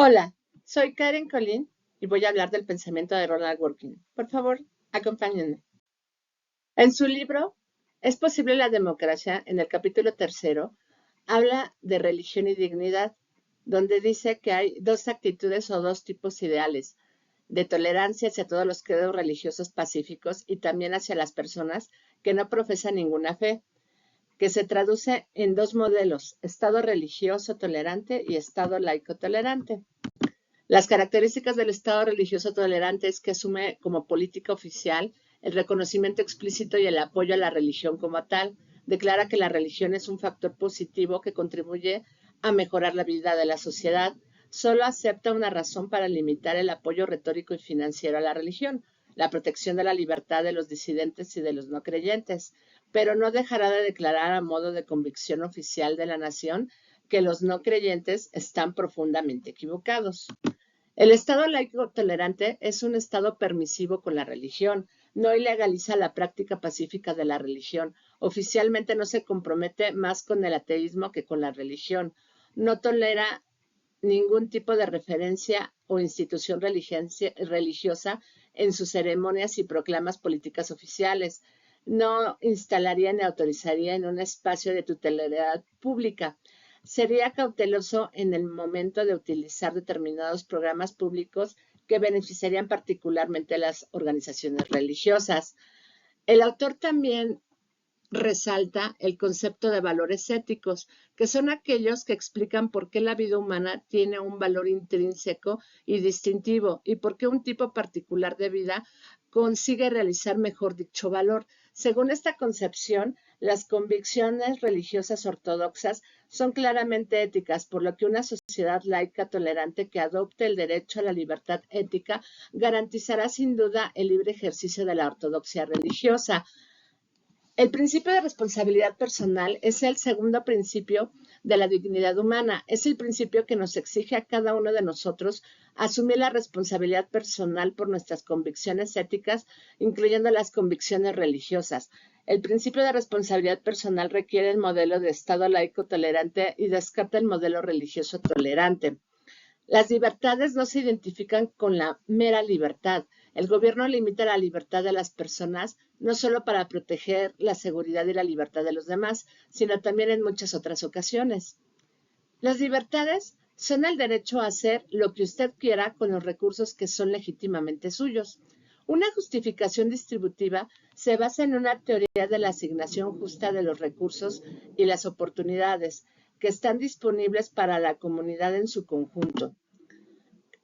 Hola, soy Karen Colín y voy a hablar del pensamiento de Ronald Dworkin. Por favor, acompáñenme. En su libro ¿Es posible la democracia?, en el capítulo tercero, habla de religión y dignidad, donde dice que hay dos actitudes o dos tipos ideales, de tolerancia hacia todos los credos religiosos pacíficos y también hacia las personas que no profesan ninguna fe, que se traduce en dos modelos, Estado religioso tolerante y Estado laico tolerante. Las características del Estado religioso tolerante es que asume como política oficial el reconocimiento explícito y el apoyo a la religión como tal. Declara que la religión es un factor positivo que contribuye a mejorar la vida de la sociedad. Solo acepta una razón para limitar el apoyo retórico y financiero a la religión, la protección de la libertad de los disidentes y de los no creyentes, pero no dejará de declarar a modo de convicción oficial de la nación que los no creyentes están profundamente equivocados. El Estado laico tolerante es un Estado permisivo con la religión, no ilegaliza la práctica pacífica de la religión, oficialmente no se compromete más con el ateísmo que con la religión, no tolera ningún tipo de referencia o institución religiosa en sus ceremonias y proclamas políticas oficiales, no instalaría ni autorizaría en un espacio de titularidad pública. Sería cauteloso en el momento de utilizar determinados programas públicos que beneficiarían particularmente a las organizaciones religiosas. El autor también resalta el concepto de valores éticos, que son aquellos que explican por qué la vida humana tiene un valor intrínseco y distintivo y por qué un tipo particular de vida consigue realizar mejor dicho valor. Según esta concepción, las convicciones religiosas ortodoxas son claramente éticas, por lo que una sociedad laica tolerante que adopte el derecho a la libertad ética garantizará sin duda el libre ejercicio de la ortodoxia religiosa. El principio de responsabilidad personal es el segundo principio de la dignidad humana. Es el principio que nos exige a cada uno de nosotros asumir la responsabilidad personal por nuestras convicciones éticas, incluyendo las convicciones religiosas. El principio de responsabilidad personal requiere el modelo de Estado laico tolerante y descarta el modelo religioso tolerante. Las libertades no se identifican con la mera libertad. El gobierno limita la libertad de las personas no solo para proteger la seguridad y la libertad de los demás, sino también en muchas otras ocasiones. Las libertades son el derecho a hacer lo que usted quiera con los recursos que son legítimamente suyos. Una justificación distributiva se basa en una teoría de la asignación justa de los recursos y las oportunidades que están disponibles para la comunidad en su conjunto.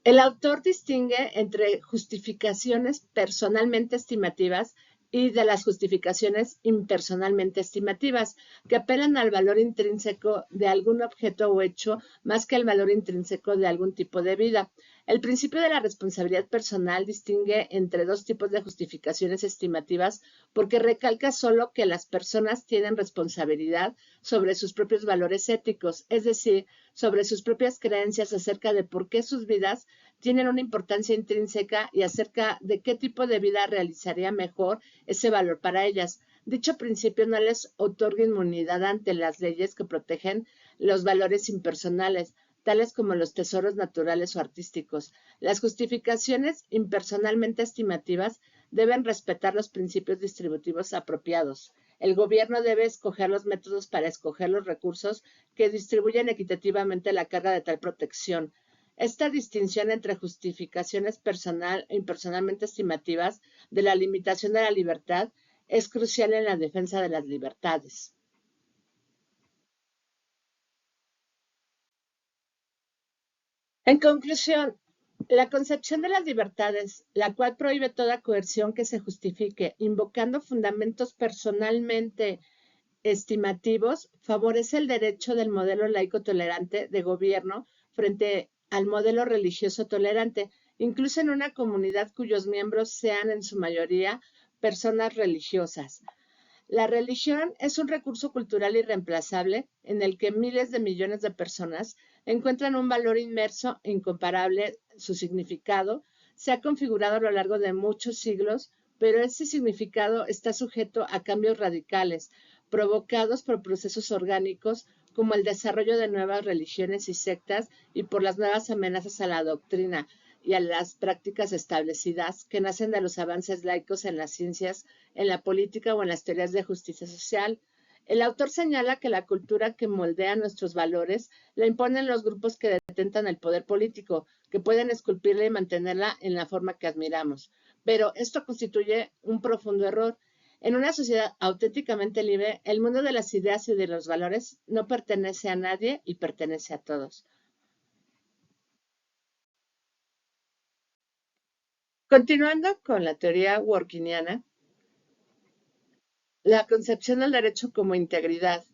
El autor distingue entre justificaciones personalmente estimativas y de las justificaciones impersonalmente estimativas, que apelan al valor intrínseco de algún objeto o hecho más que al valor intrínseco de algún tipo de vida. El principio de la responsabilidad personal distingue entre dos tipos de justificaciones estimativas porque recalca solo que las personas tienen responsabilidad sobre sus propios valores éticos, es decir, sobre sus propias creencias acerca de por qué sus vidas tienen una importancia intrínseca y acerca de qué tipo de vida realizaría mejor ese valor para ellas. Dicho principio no les otorga inmunidad ante las leyes que protegen los valores impersonales, tales como los tesoros naturales o artísticos. Las justificaciones impersonalmente estimativas deben respetar los principios distributivos apropiados. El gobierno debe escoger los métodos para escoger los recursos que distribuyen equitativamente la carga de tal protección. Esta distinción entre justificaciones personal e impersonalmente estimativas de la limitación de la libertad es crucial en la defensa de las libertades. En conclusión, la concepción de las libertades, la cual prohíbe toda coerción que se justifique, invocando fundamentos personalmente estimativos, favorece el derecho del modelo laico tolerante de gobierno frente al modelo religioso tolerante, incluso en una comunidad cuyos miembros sean en su mayoría personas religiosas. La religión es un recurso cultural irreemplazable en el que miles de millones de personas encuentran un valor inmerso e incomparable. Su significado se ha configurado a lo largo de muchos siglos, pero ese significado está sujeto a cambios radicales, provocados por procesos orgánicos como el desarrollo de nuevas religiones y sectas y por las nuevas amenazas a la doctrina y a las prácticas establecidas que nacen de los avances laicos en las ciencias, en la política o en las teorías de justicia social. El autor señala que la cultura que moldea nuestros valores la imponen los grupos que detentan el poder político, que pueden esculpirla y mantenerla en la forma que admiramos. Pero esto constituye un profundo error. En una sociedad auténticamente libre, el mundo de las ideas y de los valores no pertenece a nadie y pertenece a todos. Continuando con la teoría workiniana, la concepción del derecho como integridad.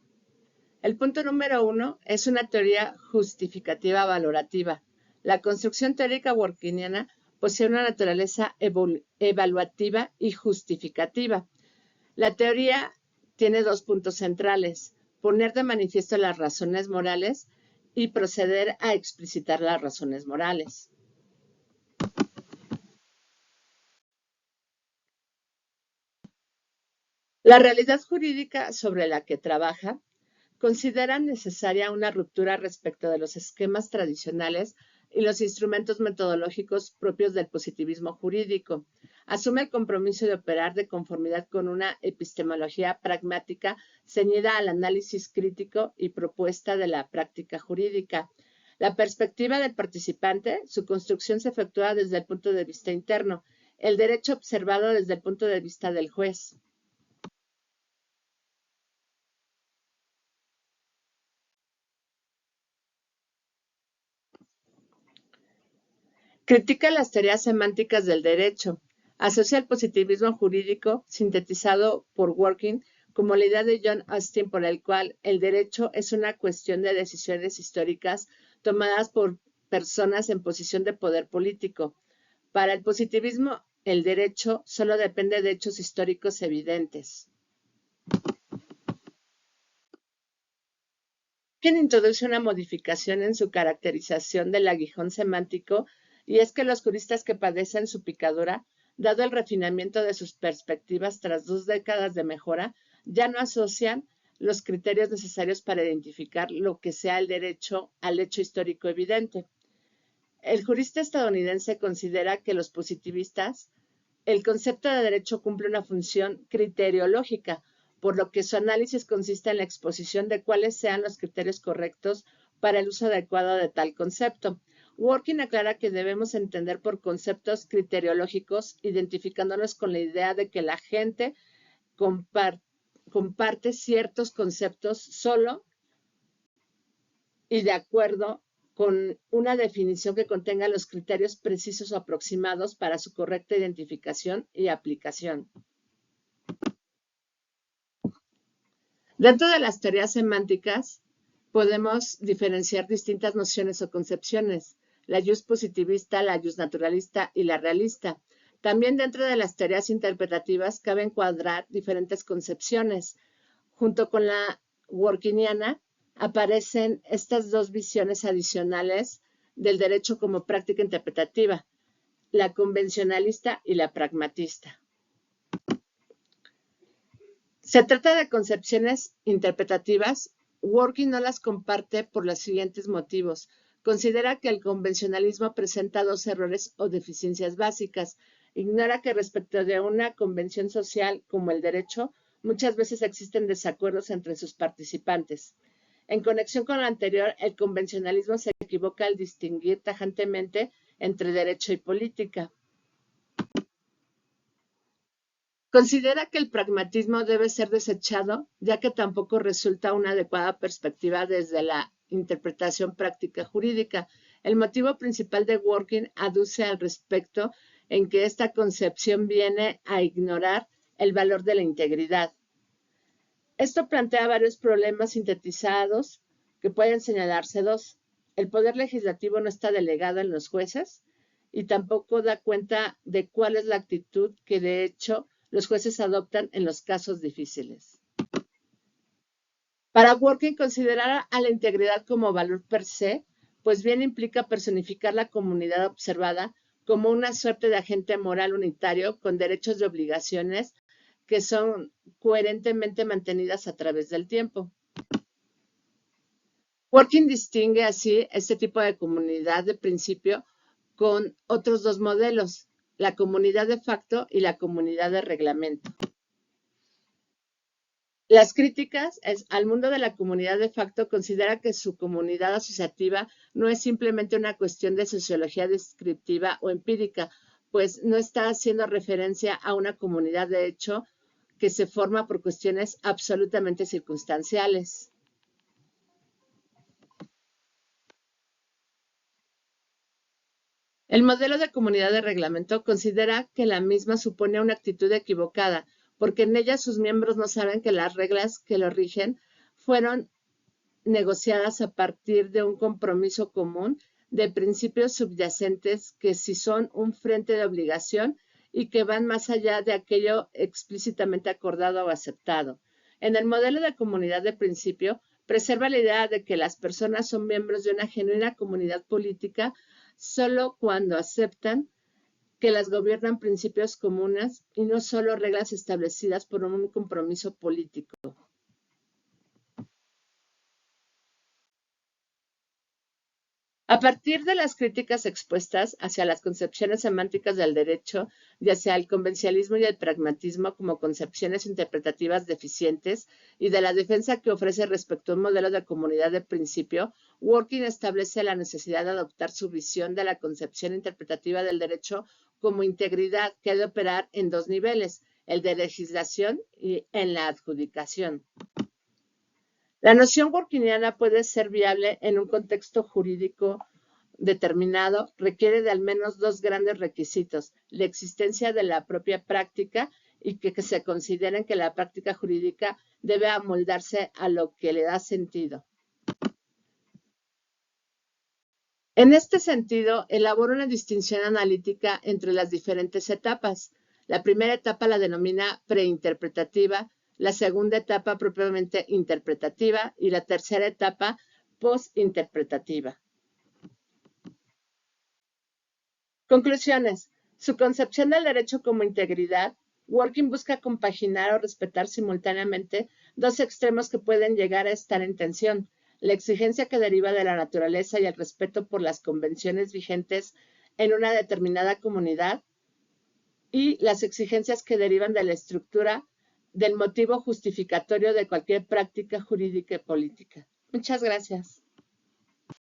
El punto número 1 es una teoría justificativa valorativa. La construcción teórica workiniana posee una naturaleza evaluativa y justificativa. La teoría tiene dos puntos centrales: poner de manifiesto las razones morales y proceder a explicitar las razones morales. La realidad jurídica sobre la que trabaja considera necesaria una ruptura respecto de los esquemas tradicionales y los instrumentos metodológicos propios del positivismo jurídico. Asume el compromiso de operar de conformidad con una epistemología pragmática ceñida al análisis crítico y propuesta de la práctica jurídica. La perspectiva del participante, su construcción se efectúa desde el punto de vista interno, el derecho observado desde el punto de vista del juez. Critica las teorías semánticas del derecho. Asocia el positivismo jurídico, sintetizado por Working, como la idea de John Austin por el cual el derecho es una cuestión de decisiones históricas tomadas por personas en posición de poder político. Para el positivismo, el derecho solo depende de hechos históricos evidentes. Quien introduce una modificación en su caracterización del aguijón semántico, y es que los juristas que padecen su picadura, dado el refinamiento de sus perspectivas tras 2 décadas de mejora, ya no asocian los criterios necesarios para identificar lo que sea el derecho al hecho histórico evidente. El jurista estadounidense considera que los positivistas, el concepto de derecho cumple una función criteriológica, por lo que su análisis consiste en la exposición de cuáles sean los criterios correctos para el uso adecuado de tal concepto. Working aclara que debemos entender por conceptos criteriológicos, identificándonos con la idea de que la gente comparte ciertos conceptos solo y de acuerdo con una definición que contenga los criterios precisos o aproximados para su correcta identificación y aplicación. Dentro de las teorías semánticas podemos diferenciar distintas nociones o concepciones: la jus positivista, la jus naturalista y la realista. También dentro de las teorías interpretativas cabe encuadrar diferentes concepciones. Junto con la workiniana aparecen estas dos visiones adicionales del derecho como práctica interpretativa: la convencionalista y la pragmatista. Se trata de concepciones interpretativas. Working no las comparte por los siguientes motivos. Considera que el convencionalismo presenta dos errores o deficiencias básicas. Ignora que respecto de una convención social como el derecho, muchas veces existen desacuerdos entre sus participantes. En conexión con lo anterior, el convencionalismo se equivoca al distinguir tajantemente entre derecho y política. Considera que el pragmatismo debe ser desechado, ya que tampoco resulta una adecuada perspectiva desde la interpretación práctica jurídica. El motivo principal de Working aduce al respecto en que esta concepción viene a ignorar el valor de la integridad. Esto plantea varios problemas sintetizados que pueden señalarse dos. El poder legislativo no está delegado en los jueces y tampoco da cuenta de cuál es la actitud que de hecho los jueces adoptan en los casos difíciles. Para Working, considerar a la integridad como valor per se, pues bien implica personificar la comunidad observada como una suerte de agente moral unitario con derechos y obligaciones que son coherentemente mantenidas a través del tiempo. Working distingue así este tipo de comunidad de principio con otros dos modelos, la comunidad de facto y la comunidad de reglamento. Las críticas al mundo de la comunidad de facto considera que su comunidad asociativa no es simplemente una cuestión de sociología descriptiva o empírica, pues no está haciendo referencia a una comunidad de hecho que se forma por cuestiones absolutamente circunstanciales. El modelo de comunidad de reglamento considera que la misma supone una actitud equivocada, porque en ella sus miembros no saben que las reglas que lo rigen fueron negociadas a partir de un compromiso común de principios subyacentes que sí son un frente de obligación y que van más allá de aquello explícitamente acordado o aceptado. En el modelo de comunidad de principio, preserva la idea de que las personas son miembros de una genuina comunidad política solo cuando aceptan que las gobiernan principios comunes y no solo reglas establecidas por un compromiso político. A partir de las críticas expuestas hacia las concepciones semánticas del derecho y hacia el convencionalismo y el pragmatismo como concepciones interpretativas deficientes y de la defensa que ofrece respecto a un modelo de comunidad de principio, Working establece la necesidad de adoptar su visión de la concepción interpretativa del derecho como integridad que ha de operar en dos niveles, el de legislación y en la adjudicación. La noción workiniana puede ser viable en un contexto jurídico determinado, requiere de al menos dos grandes requisitos: la existencia de la propia práctica y que se consideren que la práctica jurídica debe amoldarse a lo que le da sentido. En este sentido, elabora una distinción analítica entre las diferentes etapas. La primera etapa la denomina preinterpretativa, la segunda etapa propiamente interpretativa y la tercera etapa postinterpretativa. Conclusiones. Su concepción del derecho como integridad, Working busca compaginar o respetar simultáneamente dos extremos que pueden llegar a estar en tensión: la exigencia que deriva de la naturaleza y el respeto por las convenciones vigentes en una determinada comunidad y las exigencias que derivan de la estructura del motivo justificatorio de cualquier práctica jurídica y política. Muchas gracias.